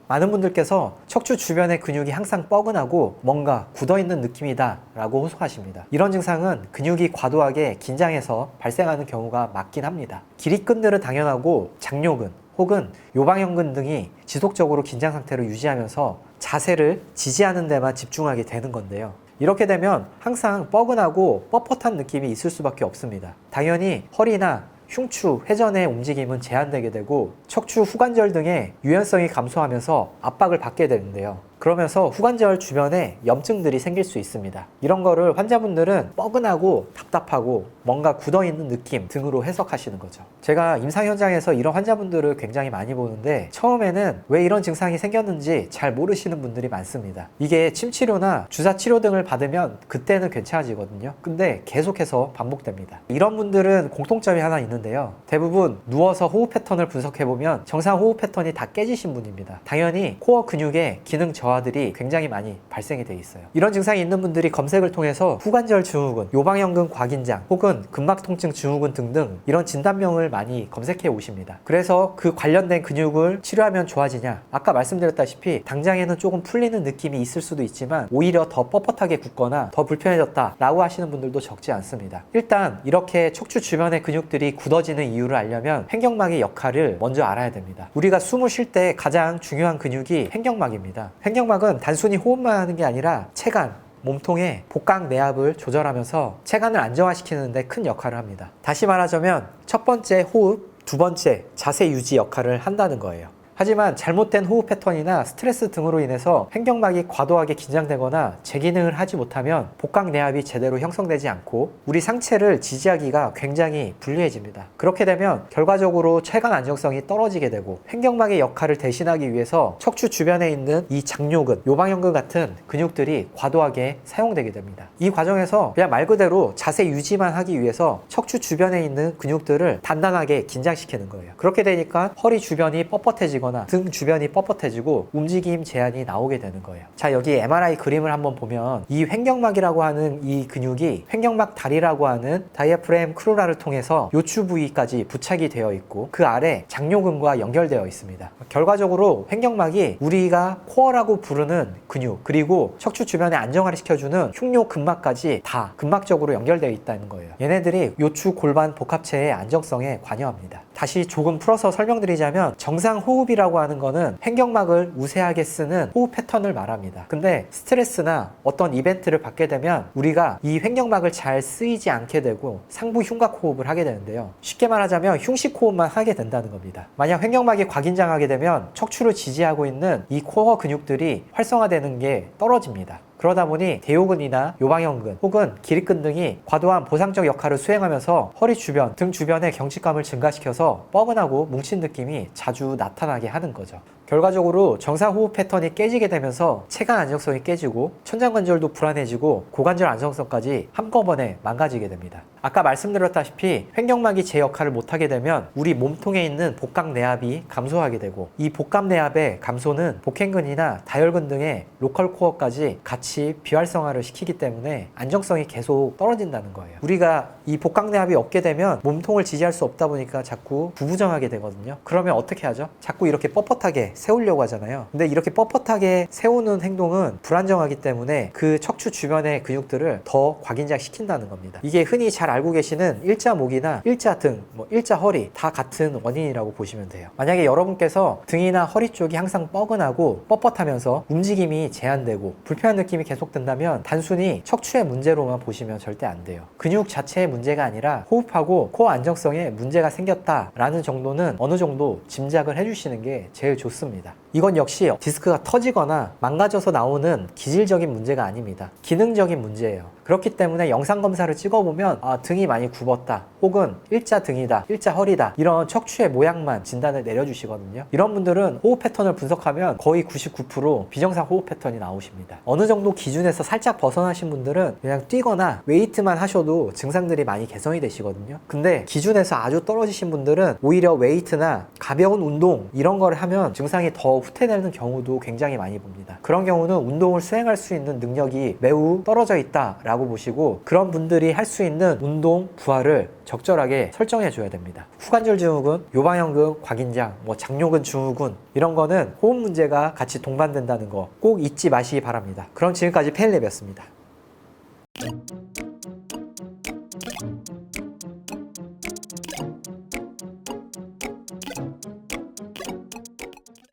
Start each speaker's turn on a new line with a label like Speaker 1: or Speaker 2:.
Speaker 1: 많은 분들께서 척추 주변의 근육이 항상 뻐근하고 뭔가 굳어있는 느낌이다 라고 호소하십니다. 이런 증상은 근육이 과도하게 긴장해서 발생하는 경우가 많긴 합니다. 기립근들은 당연하고 장요근 혹은 요방형근 등이 지속적으로 긴장 상태를 유지하면서 자세를 지지하는 데만 집중하게 되는 건데요. 이렇게 되면 항상 뻐근하고 뻣뻣한 느낌이 있을 수밖에 없습니다. 당연히 허리나 흉추, 회전의 움직임은 제한되게 되고 척추 후관절 등의 유연성이 감소하면서 압박을 받게 되는데요. 그러면서 후관절 주변에 염증들이 생길 수 있습니다. 이런 거를 환자분들은 뻐근하고 답답하고 뭔가 굳어있는 느낌 등으로 해석하시는 거죠. 제가 임상 현장에서 이런 환자분들을 굉장히 많이 보는데 처음에는 왜 이런 증상이 생겼는지 잘 모르시는 분들이 많습니다. 이게 침치료나 주사치료 등을 받으면 그때는 괜찮아지거든요. 근데 계속해서 반복됩니다. 이런 분들은 공통점이 하나 있는데요. 대부분 누워서 호흡 패턴을 분석해보면 정상 호흡 패턴이 다 깨지신 분입니다. 당연히 코어 근육의 기능 저하들이 굉장히 많이 발생이 돼 있어요. 이런 증상이 있는 분들이 검색을 통해서 후관절 증후군, 요방형근 과긴장 혹은 근막 통증 증후군 등등 이런 진단명을 많이 검색해 오십니다. 그래서 그 관련된 근육을 치료하면 좋아지냐? 아까 말씀드렸다시피 당장에는 조금 풀리는 느낌이 있을 수도 있지만 오히려 더 뻣뻣하게 굳거나 더 불편해졌다 라고 하시는 분들도 적지 않습니다. 일단 이렇게 척추 주변의 근육들이 굳어지는 이유를 알려면 횡격막의 역할을 먼저 알아야 됩니다. 우리가 숨을 쉴 때 가장 중요한 근육이 횡격막입니다. 횡격막은 단순히 호흡만 하는 게 아니라 체간, 몸통의 복강 내압을 조절하면서 체간을 안정화시키는 데 큰 역할을 합니다. 다시 말하자면 첫 번째 호흡, 두 번째 자세 유지 역할을 한다는 거예요. 하지만 잘못된 호흡 패턴이나 스트레스 등으로 인해서 횡격막이 과도하게 긴장되거나 재기능을 하지 못하면 복강 내압이 제대로 형성되지 않고 우리 상체를 지지하기가 굉장히 불리해집니다. 그렇게 되면 결과적으로 체간 안정성이 떨어지게 되고 횡격막의 역할을 대신하기 위해서 척추 주변에 있는 이 장요근, 요방형근 같은 근육들이 과도하게 사용되게 됩니다. 이 과정에서 그냥 말 그대로 자세 유지만 하기 위해서 척추 주변에 있는 근육들을 단단하게 긴장시키는 거예요. 그렇게 되니까 허리 주변이 뻣뻣해지고 등 주변이 뻣뻣해지고 움직임 제한이 나오게 되는 거예요. 자, 여기 MRI 그림을 한번 보면 이 횡격막이라고 하는 이 근육이 횡격막 다리라고 하는 다이아프램 크루라를 통해서 요추 부위까지 부착이 되어 있고 그 아래 장요근과 연결되어 있습니다. 결과적으로 횡격막이 우리가 코어라고 부르는 근육 그리고 척추 주변에 안정화를 시켜주는 흉뇨 근막까지 다 근막적으로 연결되어 있다는 거예요. 얘네들이 요추 골반 복합체의 안정성에 관여합니다. 다시 조금 풀어서 설명드리자면 정상 호흡이라고 하는 거는 횡격막을 우세하게 쓰는 호흡 패턴을 말합니다. 근데 스트레스나 어떤 이벤트를 받게 되면 우리가 이 횡격막을 잘 쓰이지 않게 되고 상부 흉곽 호흡을 하게 되는데요. 쉽게 말하자면 흉식 호흡만 하게 된다는 겁니다. 만약 횡격막이 과긴장하게 되면 척추를 지지하고 있는 이 코어 근육들이 활성화되는 게 떨어집니다. 그러다 보니 대요근이나 요방형근 혹은 기립근 등이 과도한 보상적 역할을 수행하면서 허리 주변, 등 주변의 경직감을 증가시켜서 뻐근하고 뭉친 느낌이 자주 나타나게 하는 거죠. 결과적으로 정상 호흡 패턴이 깨지게 되면서 체간 안정성이 깨지고 천장관절도 불안해지고 고관절 안정성까지 한꺼번에 망가지게 됩니다. 아까 말씀드렸다시피 횡격막이 제 역할을 못하게 되면 우리 몸통에 있는 복강 내압이 감소하게 되고 이 복강 내압의 감소는 복행근이나 다혈근 등의 로컬 코어까지 같이 비활성화를 시키기 때문에 안정성이 계속 떨어진다는 거예요. 우리가 이 복강 내압이 없게 되면 몸통을 지지할 수 없다 보니까 자꾸 구부정하게 되거든요. 그러면 어떻게 하죠? 자꾸 이렇게 뻣뻣하게 세우려고 하잖아요. 근데 이렇게 뻣뻣하게 세우는 행동은 불안정하기 때문에 그 척추 주변의 근육들을 더 과긴장 시킨다는 겁니다. 이게 흔히 잘 알고 계시는 일자목이나 일자등, 일자 허리 다 같은 원인이라고 보시면 돼요. 만약에 여러분께서 등이나 허리 쪽이 항상 뻐근하고 뻣뻣하면서 움직임이 제한되고 불편한 느낌이 계속 든다면 단순히 척추의 문제로만 보시면 절대 안 돼요. 근육 자체의 문제가 아니라 호흡하고 코어 안정성에 문제가 생겼다라는 정도는 어느 정도 짐작을 해주시는 게 제일 좋습니다. 이건 역시 디스크가 터지거나 망가져서 나오는 기질적인 문제가 아닙니다. 기능적인 문제예요. 그렇기 때문에 영상 검사를 찍어보면 등이 많이 굽었다 혹은 일자 등이다, 일자 허리다 이런 척추의 모양만 진단을 내려주시거든요. 이런 분들은 호흡 패턴을 분석하면 거의 99% 비정상 호흡 패턴이 나오십니다. 어느 정도 기준에서 살짝 벗어나신 분들은 그냥 뛰거나 웨이트만 하셔도 증상들이 많이 개선이 되시거든요. 근데 기준에서 아주 떨어지신 분들은 오히려 웨이트나 가벼운 운동 이런 거를 하면 증상이 더 후퇴되는 경우도 굉장히 많이 봅니다. 그런 경우는 운동을 수행할 수 있는 능력이 매우 떨어져 있다라고 보시고 그런 분들이 할 수 있는 운동 부하를 적절하게 설정해 줘야 됩니다. 후관절 증후군, 요방형근, 곽인장, 장요근 증후군 이런 거는 호흡 문제가 같이 동반된다는 거 꼭 잊지 마시기 바랍니다. 그럼 지금까지 페일랩이었습니다.